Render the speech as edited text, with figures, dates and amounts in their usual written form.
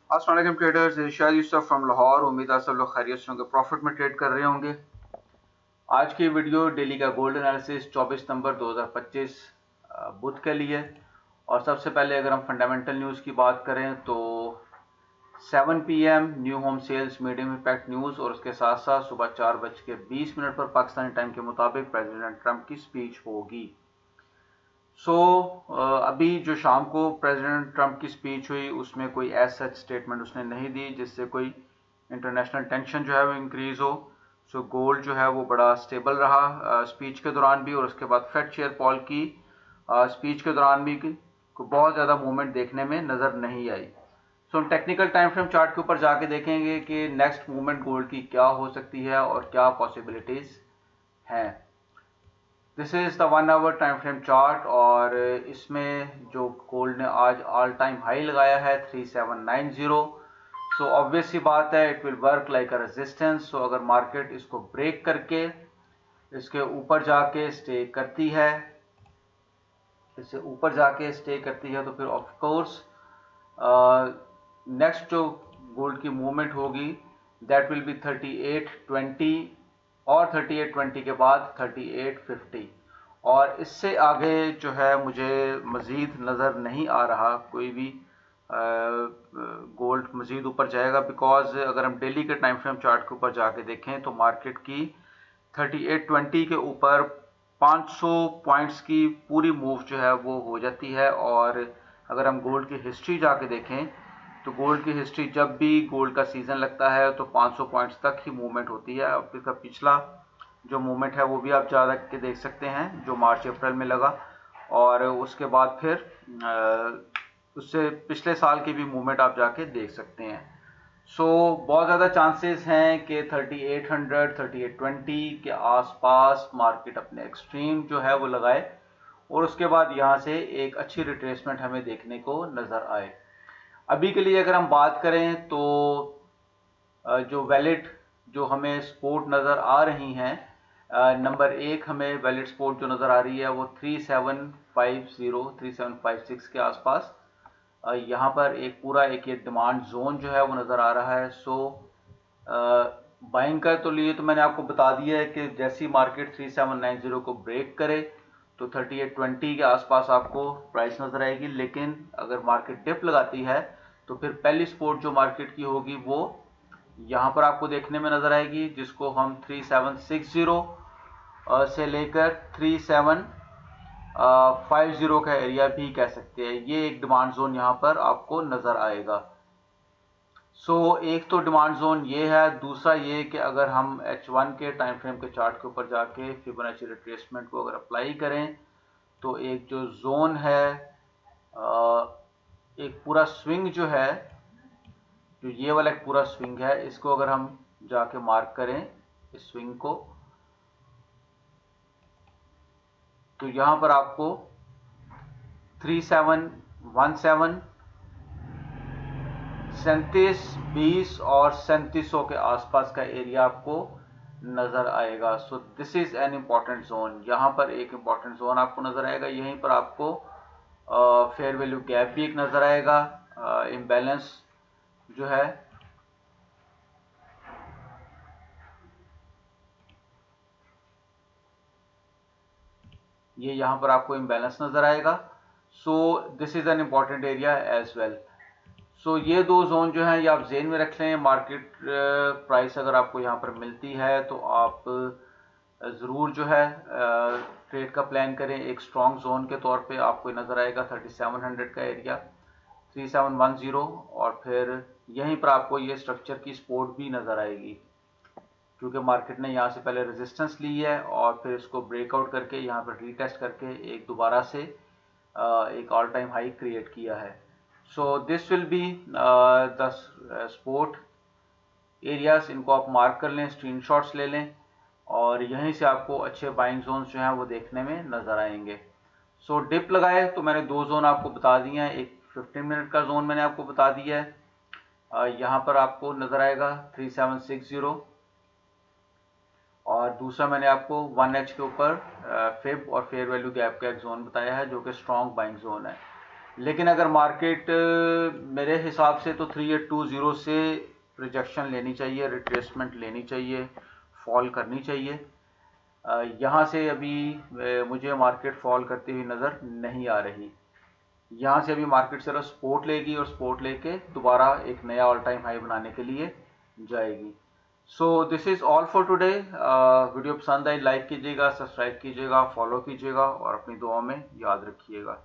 अस्सलाम वालेकुम traders, Irshad Yusuf from Lahore. उम्मीद है सब लोग खैरियत से होंगे, प्रॉफिट में ट्रेड कर रहे होंगे। आज की वीडियो डेली का गोल्ड एनालिसिस 24 नवंबर 2025 बुध के लिए। और सबसे पहले अगर हम फंडामेंटल न्यूज़ की बात करें तो 7 PM new home sales medium impact news और उसके साथ साथ सुबह 4:20 पर पाकिस्तानी टाइम के मुताबिक प्रेसिडेंट ट्रंप की स्पीच होगी। अभी जो शाम को प्रेसिडेंट ट्रंप की स्पीच हुई उसमें कोई एज सच स्टेटमेंट उसने नहीं दी जिससे कोई इंटरनेशनल टेंशन जो है वो इंक्रीज हो। गोल्ड जो है वो बड़ा स्टेबल रहा स्पीच के दौरान भी, और उसके बाद फेड चेयर पॉल की स्पीच के दौरान भी को बहुत ज़्यादा मूवमेंट देखने में नज़र नहीं आई। हम टेक्निकल टाइम फ्रेम चार्ट के ऊपर जाके देखेंगे कि नेक्स्ट मूवमेंट गोल्ड की क्या हो सकती है और क्या पॉसिबिलिटीज़ हैं। This is the 1 hour time frame chart और इसमें जो गोल्ड ने आज ऑल टाइम हाई लगाया है 3790। सो ऑब्वियस सी बात है, it will work like a resistance. So अगर मार्केट इसको ब्रेक करके इसके ऊपर जाके स्टे करती है, इससे ऊपर जाके स्टे करती है तो फिर ऑफ कोर्स नेक्स्ट जो गोल्ड की मूवमेंट होगी दैट विल बी 3820 और 3820 के बाद 3850। और इससे आगे जो है मुझे मज़ीद नज़र नहीं आ रहा कोई भी गोल्ड मज़ीद ऊपर जाएगा, बिकॉज अगर हम डेली के टाइम फ्रेम चार्ट के ऊपर जाके देखें तो मार्केट की 3820 के ऊपर 500 पॉइंट्स की पूरी मूव जो है वो हो जाती है। और अगर हम गोल्ड की हिस्ट्री जाके देखें तो गोल्ड की हिस्ट्री जब भी गोल्ड का सीज़न लगता है तो 500 पॉइंट्स तक ही मूवमेंट होती है। अब इसका पिछला जो मूवमेंट है वो भी आप जा के देख सकते हैं जो मार्च अप्रैल में लगा, और उसके बाद फिर उससे पिछले साल की भी मूवमेंट आप जाके देख सकते हैं। बहुत ज़्यादा चांसेस हैं कि 3800 3820 के आसपास मार्केट अपने एक्सट्रीम जो है वो लगाए और उसके बाद यहाँ से एक अच्छी रिट्रेसमेंट हमें देखने को नज़र आए। अभी के लिए अगर हम बात करें तो जो वैलिड जो हमें सपोर्ट नज़र आ रही हैं, नंबर 1 हमें वैलिड सपोर्ट जो नज़र आ रही है वो 3750 3756 के आसपास। यहाँ पर एक पूरा एक ये डिमांड जोन जो है वो नज़र आ रहा है। बाइंग का तो लिए तो मैंने आपको बता दिया है कि जैसी मार्केट 3790 को ब्रेक करे तो 3820 के आसपास आपको प्राइस नज़र आएगी। लेकिन अगर मार्केट डिप लगाती है तो फिर पहली सपोर्ट जो मार्केट की होगी वो यहाँ पर आपको देखने में नज़र आएगी, जिसको हम 3760 से लेकर 3750 का एरिया भी कह सकते हैं। ये एक डिमांड जोन यहाँ पर आपको नज़र आएगा। एक तो डिमांड जोन ये है, दूसरा ये कि अगर हम H1 के टाइम फ्रेम के चार्ट के ऊपर जाके फिबोनाची रिट्रेसमेंट को अगर अप्लाई करें तो एक जो जोन है, एक पूरा स्विंग जो है, जो ये वाला एक पूरा स्विंग है, इसको अगर हम जाके मार्क करें इस स्विंग को तो यहाँ पर आपको 3717 3720 और 3700 के आसपास का एरिया आपको नज़र आएगा। This is an important zone. यहाँ पर एक इम्पॉर्टेंट जोन आपको नज़र आएगा, यहीं पर आपको फेयर वैल्यू गैप भी एक नज़र आएगा। इम्बैलेंस जो है ये यहाँ पर आपको इम्बैलेंस नज़र आएगा। This is an important area as well. ये दो जोन जो हैं ये आप जेन में रख लें। मार्केट प्राइस अगर आपको यहाँ पर मिलती है तो आप ज़रूर जो है ट्रेड का प्लान करें। एक स्ट्रॉन्ग जोन के तौर पे आपको नज़र आएगा 3700 का एरिया, 3710, और फिर यहीं पर आपको ये स्ट्रक्चर की सपोर्ट भी नज़र आएगी क्योंकि मार्केट ने यहाँ से पहले रेजिस्टेंस ली है और फिर इसको ब्रेकआउट करके यहाँ पर रीटेस्ट करके एक दोबारा से एक ऑल टाइम हाई क्रिएट किया है। This will be the support areas. इनको आप मार्क कर लें, स्क्रीनशॉट्स ले लें और यहीं से आपको अच्छे बाइंग जोन्स जो हैं वो देखने में नज़र आएंगे। डिप लगाए तो मैंने दो जोन आपको बता दिए हैं। एक 15 मिनट का जोन मैंने आपको बता दिया है, यहाँ पर आपको नज़र आएगा 3760, और दूसरा मैंने आपको 1H के ऊपर फिब और फेयर वैल्यू गैप का एक जोन बताया है जो कि स्ट्रॉन्ग बाइंग जोन है। लेकिन अगर मार्केट मेरे हिसाब से तो 3820 से रिजेक्शन लेनी चाहिए, रिट्रेसमेंट लेनी चाहिए, फॉल करनी चाहिए। यहाँ से अभी मुझे मार्केट फॉल करती हुई नज़र नहीं आ रही। यहाँ से अभी मार्केट सिर्फ सपोर्ट लेगी और सपोर्ट लेके दोबारा एक नया ऑल टाइम हाई बनाने के लिए जाएगी। So this is all for today. Video पसंद आई लाइक कीजिएगा, सब्सक्राइब कीजिएगा, फॉलो कीजिएगा और अपनी दुआ में याद रखिएगा।